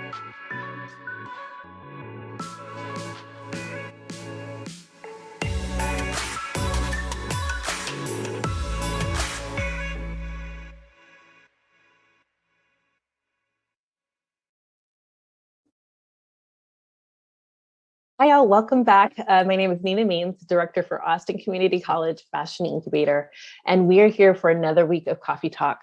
Hi, all. Welcome back. My name is Nina Means, Director for Austin Community College Fashion Incubator, and we are here for another week of Coffee Talk.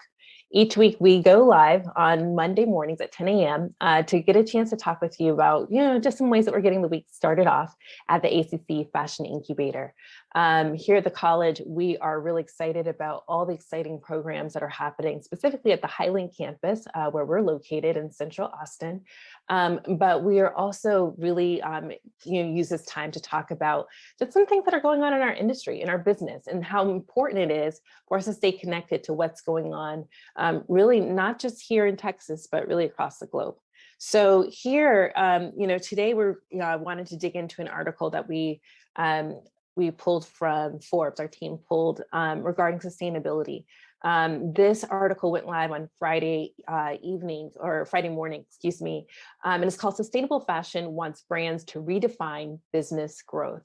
Each week we go live on Monday mornings at 10 a.m. To get a chance to talk with you about, just some ways that we're getting the week started off at the ACC Fashion Incubator. Here at the college, we are really excited about all the exciting programs that are happening, specifically at the Highland campus, where we're located in Central Austin. But we are also really, use this time to talk about just some things that are going on in our industry, in our business, and how important it is for us to stay connected to what's going on, really not just here in Texas, but really across the globe. So here, today we're wanted to dig into an article that we pulled from Forbes, our team pulled regarding sustainability. This article went live on Friday morning, excuse me, and it's called Sustainable Fashion Wants Brands to Redefine Business Growth.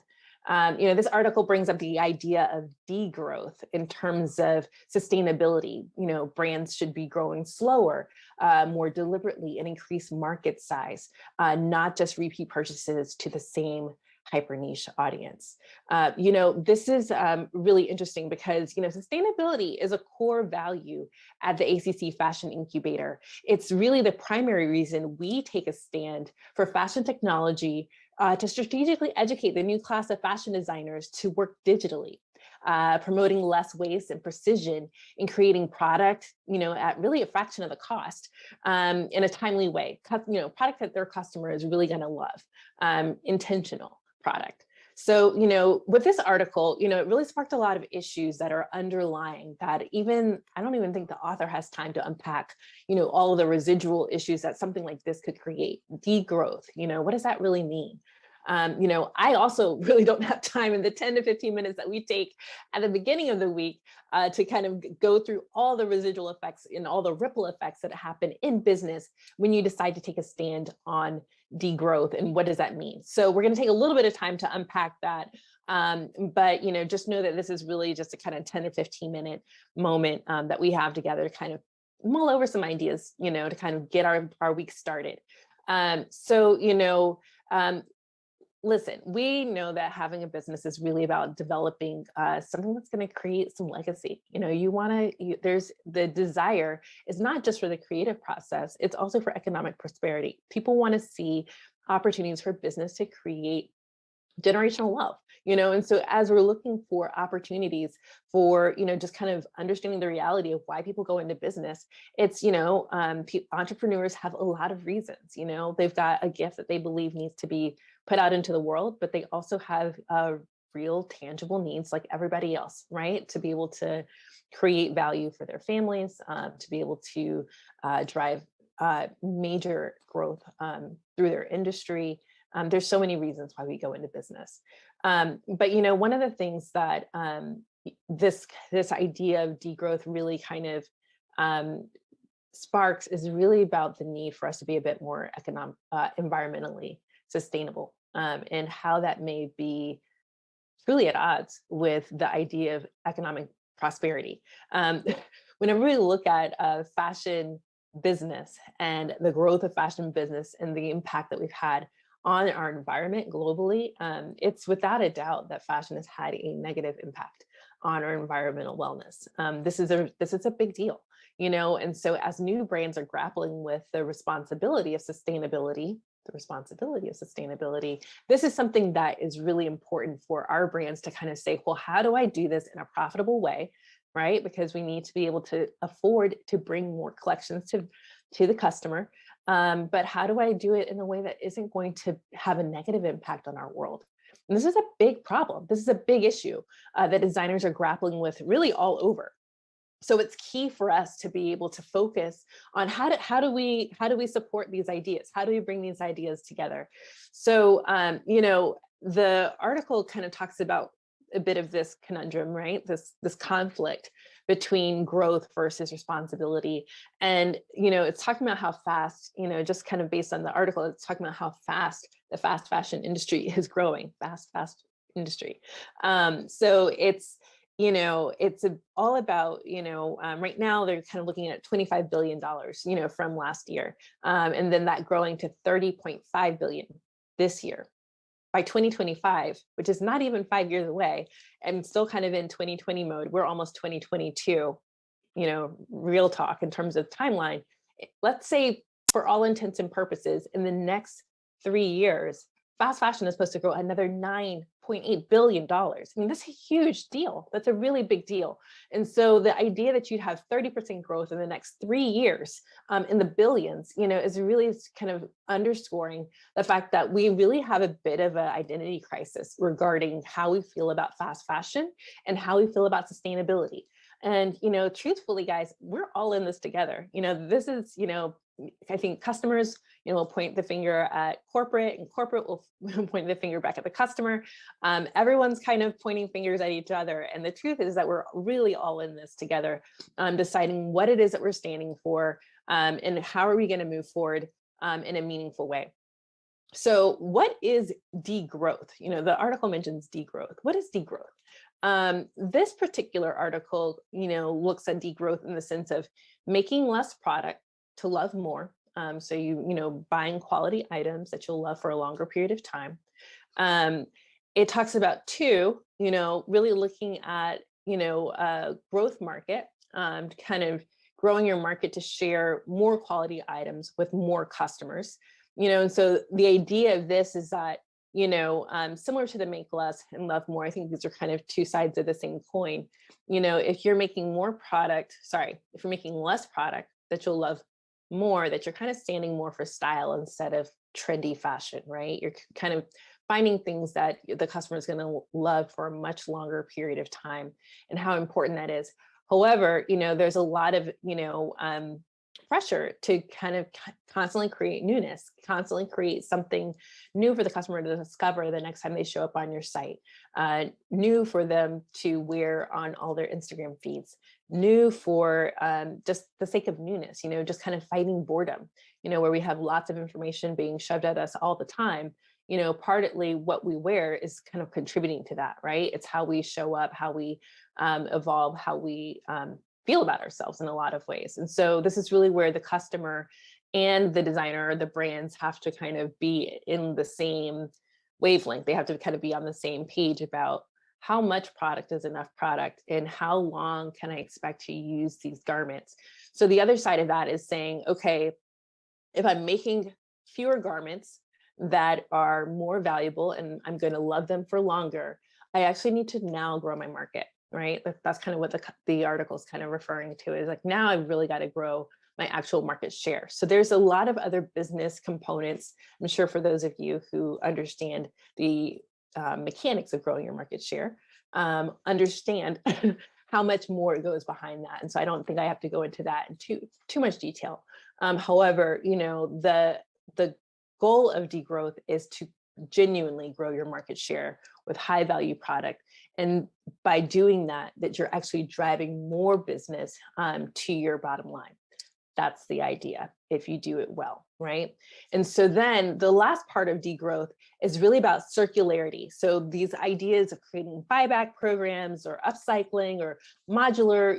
This article brings up the idea of degrowth in terms of sustainability. Brands should be growing slower, more deliberately, and increase market size, not just repeat purchases to the same hyper niche audience. This is really interesting because, sustainability is a core value at the ACC Fashion Incubator. It's really the primary reason we take a stand for fashion technology to strategically educate the new class of fashion designers to work digitally, promoting less waste and precision in creating product, at really a fraction of the cost, in a timely way. Product that their customer is really going to love, intentional product. So, with this article, it really sparked a lot of issues that are underlying that I don't even think the author has time to unpack, all of the residual issues that something like this could create. Degrowth, what does that really mean? I also really don't have time in the 10 to 15 minutes that we take at the beginning of the week to kind of go through all the residual effects and all the ripple effects that happen in business when you decide to take a stand on degrowth and what does that mean. So we're going to take a little bit of time to unpack that. But, just know that this is really just a kind of 10 or 15 minute moment that we have together to kind of mull over some ideas, to kind of get our week started. Listen, we know that having a business is really about developing something that's going to create some legacy. There's the desire is not just for the creative process, it's also for economic prosperity. People want to see opportunities for business to create generational wealth, and so as we're looking for opportunities for, just kind of understanding the reality of why people go into business, it's, entrepreneurs have a lot of reasons, they've got a gift that they believe needs to be put out into the world, but they also have real tangible needs like everybody else, right? To be able to create value for their families, to be able to drive major growth through their industry. There's so many reasons why we go into business. But, one of the things that this idea of degrowth really kind of sparks is really about the need for us to be a bit more environmentally sustainable, and how that may be truly at odds with the idea of economic prosperity. Whenever we look at fashion business and the growth of fashion business and the impact that we've had on our environment globally, it's without a doubt that fashion has had a negative impact on our environmental wellness. This is a big deal, and so as new brands are grappling with the responsibility of sustainability, this is something that is really important for our brands to kind of say, well, how do I do this in a profitable way, right? Because we need to be able to afford to bring more collections to the customer. But how do I do it in a way that isn't going to have a negative impact on our world? And this is a big problem. This is a big issue that designers are grappling with really all over. So it's key for us to be able to focus on how do we support these ideas? How do we bring these ideas together? So, the article kind of talks about a bit of this conundrum, right? This conflict between growth versus responsibility. And, it's talking about how fast, just kind of based on the article, it's talking about how fast the fast fashion industry is growing, fast industry. So it's, it's all about, right now they're kind of looking at $25 billion, from last year. And then that growing to 30.5 billion this year. By 2025, which is not even 5 years away, and still kind of in 2020 mode, we're almost 2022, real talk in terms of timeline. Let's say for all intents and purposes, in the next 3 years, fast fashion is supposed to grow another $9.8 billion. I mean, that's a huge deal. That's a really big deal. And so the idea that you'd have 30% growth in the next 3 years in the billions, is really kind of underscoring the fact that we really have a bit of an identity crisis regarding how we feel about fast fashion and how we feel about sustainability. And, truthfully, guys, we're all in this together. This is, I think customers, will point the finger at corporate, and corporate will point the finger back at the customer. Everyone's kind of pointing fingers at each other. And the truth is that we're really all in this together, deciding what it is that we're standing for, and how are we going to move forward in a meaningful way. So what is degrowth? The article mentions degrowth. What is degrowth? This particular article, looks at degrowth in the sense of making less product to love more. So buying quality items that you'll love for a longer period of time. It talks about really looking at, a growth market, kind of growing your market to share more quality items with more customers. And so the idea of this is that, similar to the make less and love more, I think these are kind of two sides of the same coin. If you're making if you're making less product that you'll love more, that you're kind of standing more for style instead of trendy fashion, right? You're kind of finding things that the customer is going to love for a much longer period of time, and how important that is. However, there's a lot of, pressure to kind of constantly create newness, constantly create something new for the customer to discover the next time they show up on your site, new for them to wear on all their Instagram feeds, new for just the sake of newness, just kind of fighting boredom, where we have lots of information being shoved at us all the time. Partly what we wear is kind of contributing to that, right? It's how we show up, how we evolve, how we feel about ourselves in a lot of ways. And so this is really where the customer and the designer or the brands have to kind of be in the same wavelength. They have to kind of be on the same page about how much product is enough product and how long can I expect to use these garments. So the other side of that is saying, okay, if I'm making fewer garments that are more valuable and I'm going to love them for longer, I actually need to now grow my market. Right? That's kind of what the article is kind of referring to, is like, now I've really got to grow my actual market share. So there's a lot of other business components. I'm sure for those of you who understand the mechanics of growing your market share, understand how much more goes behind that. And so I don't think I have to go into that in too much detail. However, the goal of degrowth is to genuinely grow your market share with high value product. And by doing that you're actually driving more business to your bottom line. That's the idea, if you do it well, right? And so then the last part of degrowth is really about circularity. So these ideas of creating buyback programs or upcycling or modular,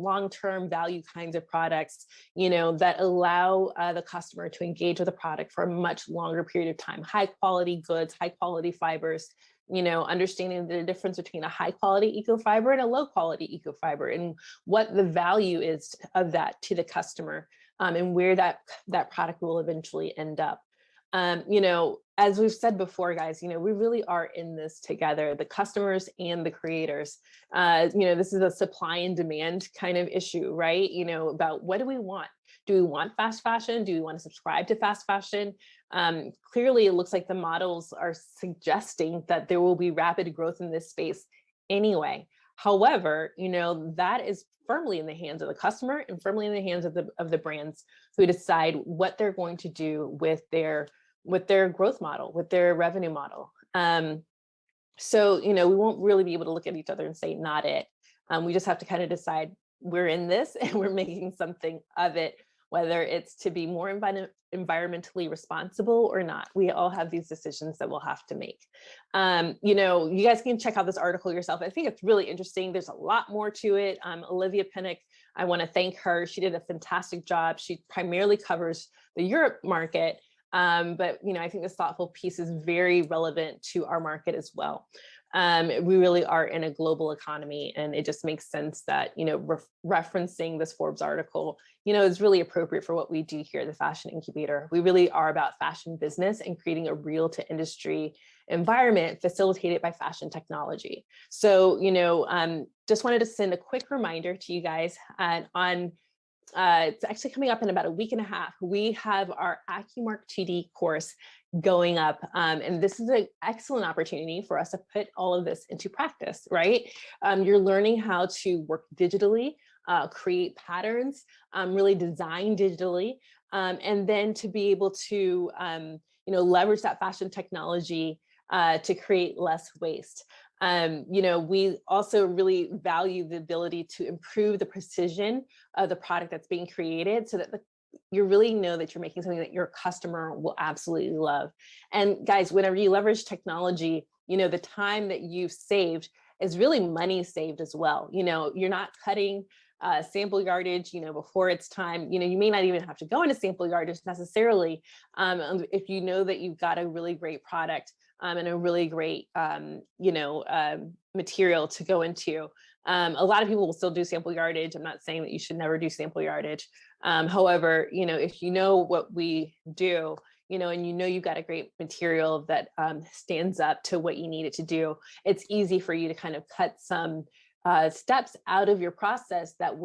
long-term value kinds of products, that allow the customer to engage with a product for a much longer period of time. High quality goods, high quality fibers, understanding the difference between a high quality eco fiber and a low quality eco fiber, and what the value is of that to the customer, and where that product will eventually end up. As we've said before, guys, we really are in this together, the customers and the creators. This is a supply and demand kind of issue, right? About what do we want? Do we want fast fashion? Do we want to subscribe to fast fashion? Clearly, it looks like the models are suggesting that there will be rapid growth in this space anyway. However, that is firmly in the hands of the customer and firmly in the hands of the brands who decide what they're going to do with their growth model, with their revenue model. So, we won't really be able to look at each other and say, not it. We just have to kind of decide we're in this and we're making something of it, whether it's to be more environmentally responsible or not. We all have these decisions that we'll have to make. You guys can check out this article yourself. I think it's really interesting. There's a lot more to it. Olivia Pinnock, I want to thank her. She did a fantastic job. She primarily covers the Europe market. But I think this thoughtful piece is very relevant to our market as well. We really are in a global economy, and it just makes sense that, referencing this Forbes article, is really appropriate for what we do here at the Fashion Incubator. We really are about fashion business and creating a real to industry environment facilitated by fashion technology. So, just wanted to send a quick reminder to you guys on it's actually coming up in about a week and a half. We have our Accumark 2D course going up. And this is an excellent opportunity for us to put all of this into practice, right? You're learning how to work digitally, create patterns, really design digitally, and then to be able to, leverage that fashion technology to create less waste. We also really value the ability to improve the precision of the product that's being created so that you really know that you're making something that your customer will absolutely love. And guys, whenever you leverage technology, the time that you've saved is really money saved as well. You're not cutting sample yardage, before it's time. You may not even have to go into sample yardage necessarily if you know that you've got a really great product and a really great, material to go into. A lot of people will still do sample yardage. I'm not saying that you should never do sample yardage. However, if you know what we do, and you've got a great material that stands up to what you need it to do, it's easy for you to kind of cut some steps out of your process that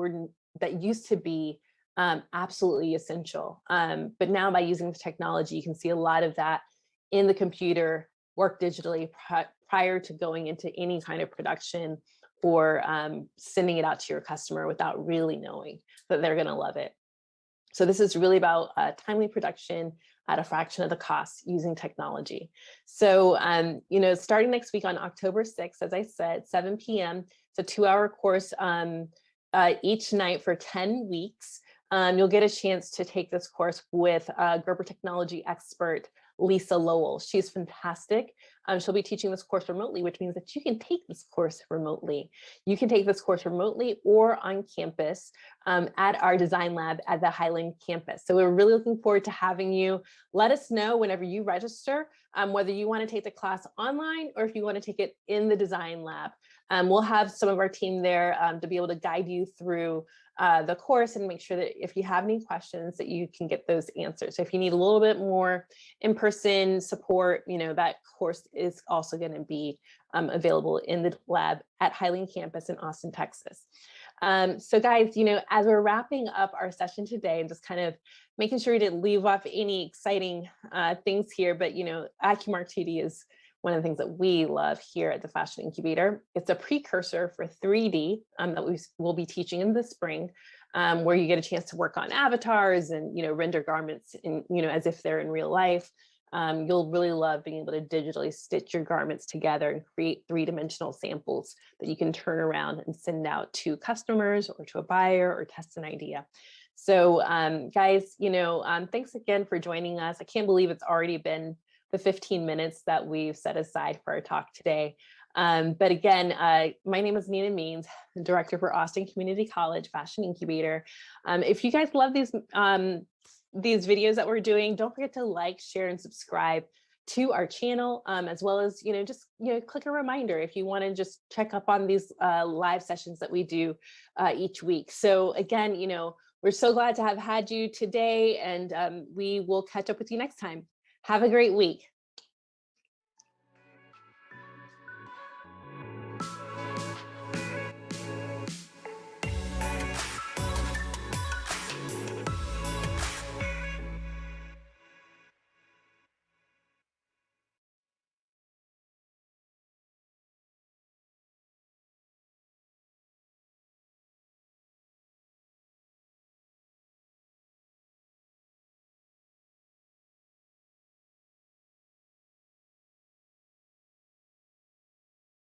used to be absolutely essential. But now by using the technology, you can see a lot of that in the computer, work digitally prior to going into any kind of production or sending it out to your customer without really knowing that they're going to love it. So this is really about timely production at a fraction of the cost using technology. So, starting next week on October 6th, as I said, 7 p.m., it's a 2-hour course each night for 10 weeks. You'll get a chance to take this course with Gerber technology expert, Lisa Lowell. She's fantastic. She'll be teaching this course remotely, which means that you can take this course remotely. You can take this course remotely or on campus at our design lab at the Highland campus. So we're really looking forward to having you. Let us know whenever you register, whether you want to take the class online or if you want to take it in the design lab. We'll have some of our team there to be able to guide you through the course and make sure that if you have any questions that you can get those answers. So if you need a little bit more in-person support, that course is also going to be available in the lab at Highland campus in Austin, Texas. So guys, as we're wrapping up our session today and just kind of making sure we didn't leave off any exciting things here, but Accumark 2D is one of the things that we love here at the Fashion Incubator. It's a precursor for 3D that we will be teaching in the spring, where you get a chance to work on avatars and render garments in, as if they're in real life. You'll really love being able to digitally stitch your garments together and create 3-dimensional samples that you can turn around and send out to customers or to a buyer or test an idea. So guys, thanks again for joining us. I can't believe it's already been the 15 minutes that we've set aside for our talk today. But again, my name is Nina Means, Director for Austin Community College Fashion Incubator. If you guys love these videos that we're doing, don't forget to like, share, and subscribe to our channel, as well as, just, click a reminder if you want to just check up on these live sessions that we do each week. So again, we're so glad to have had you today, and we will catch up with you next time. Have a great week.